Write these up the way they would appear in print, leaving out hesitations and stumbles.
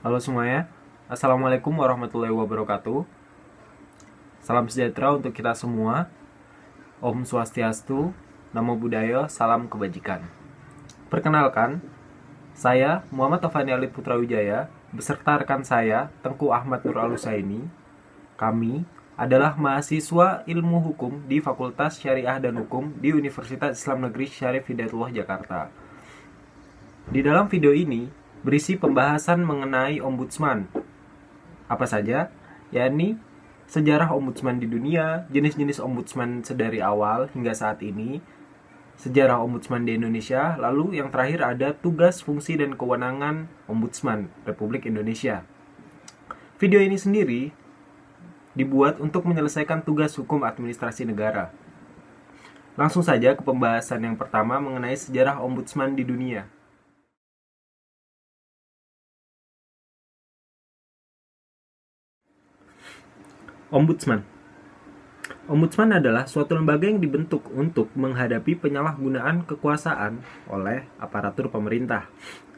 Halo semuanya, Assalamualaikum warahmatullahi wabarakatuh. Salam sejahtera untuk kita semua. Om Swastiastu, Namo Buddhaya, Salam Kebajikan. Perkenalkan, saya Muhammad Tafani Alit Putra Wijaya beserta rekan saya Tengku Ahmad Nur Alusaini. Kami adalah mahasiswa ilmu hukum di Fakultas Syariah dan Hukum di Universitas Islam Negeri Syarif Hidayatullah Jakarta. Di dalam video ini berisi pembahasan mengenai ombudsman. Apa saja? Yakni sejarah ombudsman di dunia, jenis-jenis ombudsman sedari awal hingga saat ini, sejarah ombudsman di Indonesia, lalu yang terakhir ada tugas, fungsi, dan kewenangan ombudsman Republik Indonesia. Video ini sendiri dibuat untuk menyelesaikan tugas hukum administrasi negara. Langsung saja ke pembahasan yang pertama mengenai sejarah ombudsman di dunia. Ombudsman. Ombudsman adalah suatu lembaga yang dibentuk untuk menghadapi penyalahgunaan kekuasaan oleh aparatur pemerintah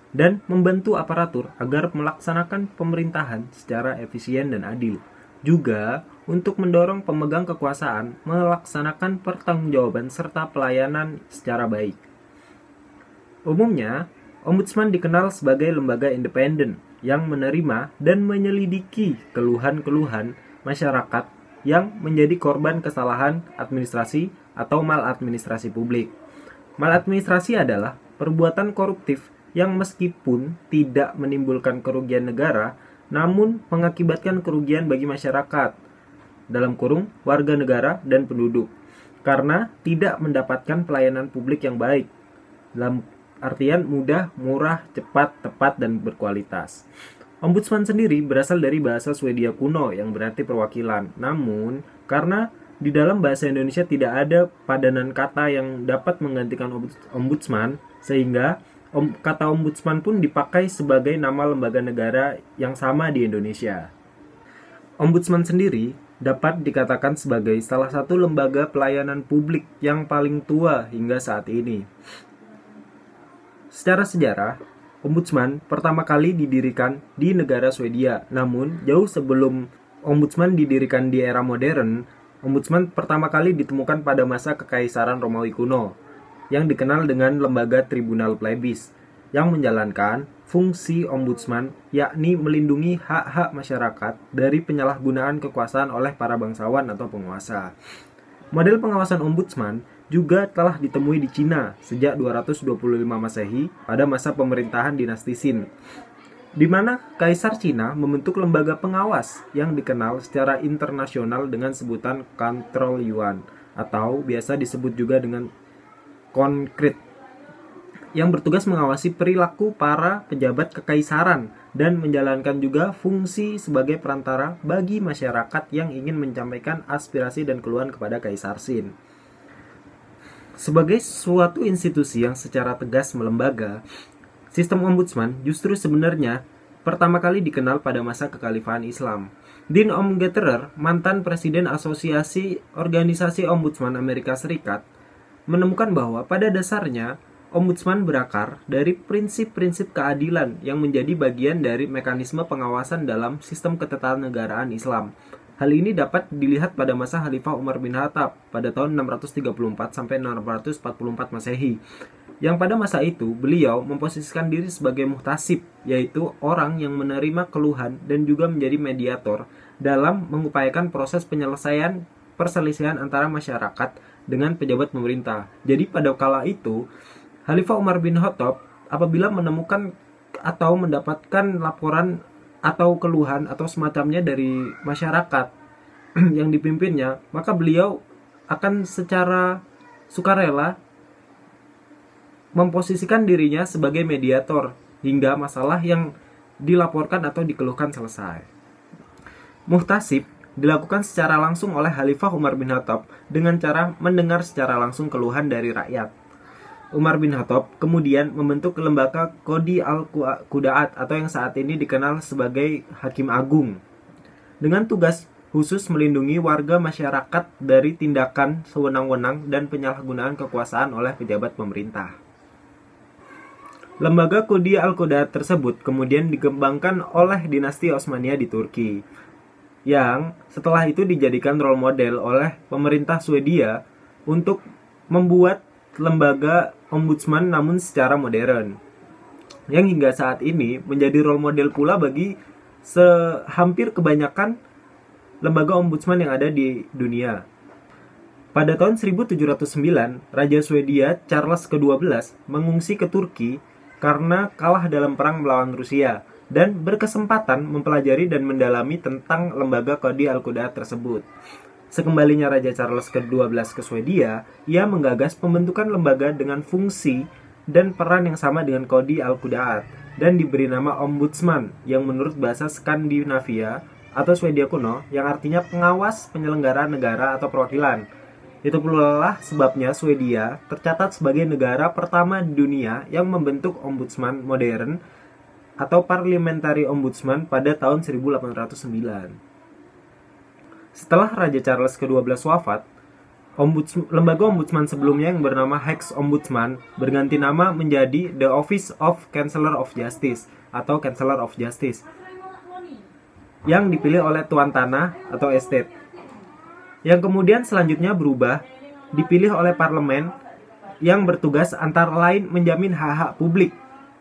dan membantu aparatur agar melaksanakan pemerintahan secara efisien dan adil. Juga untuk mendorong pemegang kekuasaan melaksanakan pertanggungjawaban serta pelayanan secara baik. Umumnya, ombudsman dikenal sebagai lembaga independen yang menerima dan menyelidiki keluhan-keluhan masyarakat yang menjadi korban kesalahan administrasi atau maladministrasi publik. Maladministrasi adalah perbuatan koruptif yang meskipun tidak menimbulkan kerugian negara, namun mengakibatkan kerugian bagi masyarakat, dalam kurung warga negara dan penduduk, karena tidak mendapatkan pelayanan publik yang baik, dalam artian mudah, murah, cepat, tepat, dan berkualitas. Ombudsman sendiri berasal dari bahasa Swedia kuno yang berarti perwakilan. Namun, karena di dalam bahasa Indonesia tidak ada padanan kata yang dapat menggantikan ombudsman, sehingga kata ombudsman pun dipakai sebagai nama lembaga negara yang sama di Indonesia. Ombudsman sendiri dapat dikatakan sebagai salah satu lembaga pelayanan publik yang paling tua hingga saat ini. Secara sejarah, Ombudsman pertama kali didirikan di negara Swedia. Namun, jauh sebelum Ombudsman didirikan di era modern, Ombudsman pertama kali ditemukan pada masa Kekaisaran Romawi kuno, yang dikenal dengan lembaga Tribunal Plebis, yang menjalankan fungsi Ombudsman, yakni melindungi hak-hak masyarakat dari penyalahgunaan kekuasaan oleh para bangsawan atau penguasa. Model pengawasan Ombudsman juga telah ditemui di Cina sejak 225 Masehi pada masa pemerintahan dinasti Qin, di mana Kaisar Cina membentuk lembaga pengawas yang dikenal secara internasional dengan sebutan Control Yuan, atau biasa disebut juga dengan Konkrit, yang bertugas mengawasi perilaku para pejabat kekaisaran dan menjalankan juga fungsi sebagai perantara bagi masyarakat yang ingin menyampaikan aspirasi dan keluhan kepada Kaisar Qin. Sebagai suatu institusi yang secara tegas melembaga, sistem ombudsman justru sebenarnya pertama kali dikenal pada masa kekhalifahan Islam. Dean Omgeterer, mantan presiden Asosiasi Organisasi Ombudsman Amerika Serikat, menemukan bahwa pada dasarnya Ombudsman berakar dari prinsip-prinsip keadilan yang menjadi bagian dari mekanisme pengawasan dalam sistem ketatanegaraan Islam. Hal ini dapat dilihat pada masa Khalifah Umar bin Khattab pada tahun 634 sampai 644 Masehi. Yang pada masa itu beliau memposisikan diri sebagai muhtasib, yaitu orang yang menerima keluhan dan juga menjadi mediator dalam mengupayakan proses penyelesaian perselisihan antara masyarakat dengan pejabat pemerintah. Jadi pada kala itu Khalifah Umar bin Khattab apabila menemukan atau mendapatkan laporan atau keluhan atau semacamnya dari masyarakat yang dipimpinnya, maka beliau akan secara sukarela memposisikan dirinya sebagai mediator hingga masalah yang dilaporkan atau dikeluhkan selesai. Muhtasib dilakukan secara langsung oleh Khalifah Umar bin Khattab dengan cara mendengar secara langsung keluhan dari rakyat. Umar bin Khattab kemudian membentuk lembaga Qadi al-Qudaat atau yang saat ini dikenal sebagai Hakim Agung, dengan tugas khusus melindungi warga masyarakat dari tindakan sewenang-wenang dan penyalahgunaan kekuasaan oleh pejabat pemerintah. Lembaga Qudi Al-Qudaat tersebut kemudian dikembangkan oleh dinasti Osmania di Turki, yang setelah itu dijadikan role model oleh pemerintah Swedia untuk membuat lembaga ombudsman namun secara modern, yang hingga saat ini menjadi role model pula bagi hampir kebanyakan lembaga ombudsman yang ada di dunia. Pada tahun 1709, Raja Swedia Charles ke-12 mengungsi ke Turki karena kalah dalam perang melawan Rusia dan berkesempatan mempelajari dan mendalami tentang lembaga Qudi Al-Qudaat tersebut. Sekembalinya Raja Charles ke-12 ke Swedia, ia menggagas pembentukan lembaga dengan fungsi dan peran yang sama dengan Qudi Al-Qudaat dan diberi nama Ombudsman yang menurut bahasa Skandinavia atau Swedia kuno yang artinya pengawas penyelenggara negara atau perwakilan. Itu pula lah sebabnya Swedia tercatat sebagai negara pertama di dunia yang membentuk ombudsman modern atau parliamentary ombudsman pada tahun 1809. Setelah Raja Charles ke-12 wafat, lembaga ombudsman sebelumnya yang bernama Hex Ombudsman berganti nama menjadi The Office of Chancellor of Justice atau Chancellor of Justice yang dipilih oleh Tuan Tanah atau Estate, yang kemudian selanjutnya berubah dipilih oleh parlemen yang bertugas antara lain menjamin hak-hak publik,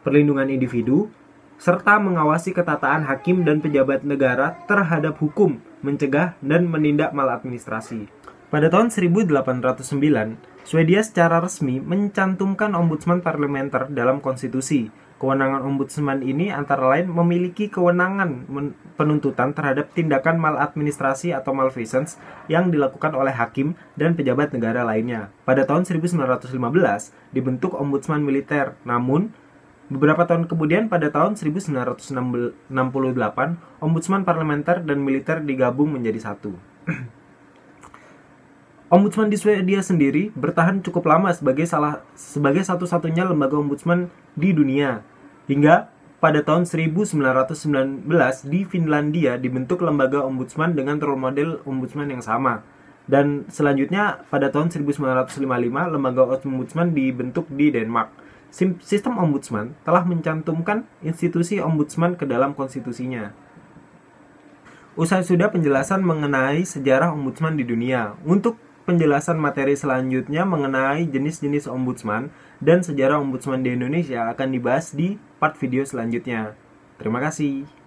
perlindungan individu, serta mengawasi ketataan hakim dan pejabat negara terhadap hukum, mencegah dan menindak maladministrasi. Pada tahun 1809, Swedia secara resmi mencantumkan ombudsman parlementer dalam konstitusi. Kewenangan ombudsman ini antara lain memiliki kewenangan penuntutan terhadap tindakan maladministrasi atau malfeasance yang dilakukan oleh hakim dan pejabat negara lainnya. Pada tahun 1915 dibentuk ombudsman militer, namun beberapa tahun kemudian pada tahun 1968 ombudsman parlementer dan militer digabung menjadi satu. Ombudsman di Swedia sendiri bertahan cukup lama sebagai satu-satunya lembaga ombudsman di dunia. Hingga pada tahun 1919 di Finlandia dibentuk lembaga ombudsman dengan role model ombudsman yang sama. Dan selanjutnya pada tahun 1955 lembaga ombudsman dibentuk di Denmark. Sistem ombudsman telah mencantumkan institusi ombudsman ke dalam konstitusinya. Usai sudah penjelasan mengenai sejarah ombudsman di dunia. Untuk penjelasan materi selanjutnya mengenai jenis-jenis ombudsman dan sejarah ombudsman di Indonesia akan dibahas di part video selanjutnya. Terima kasih.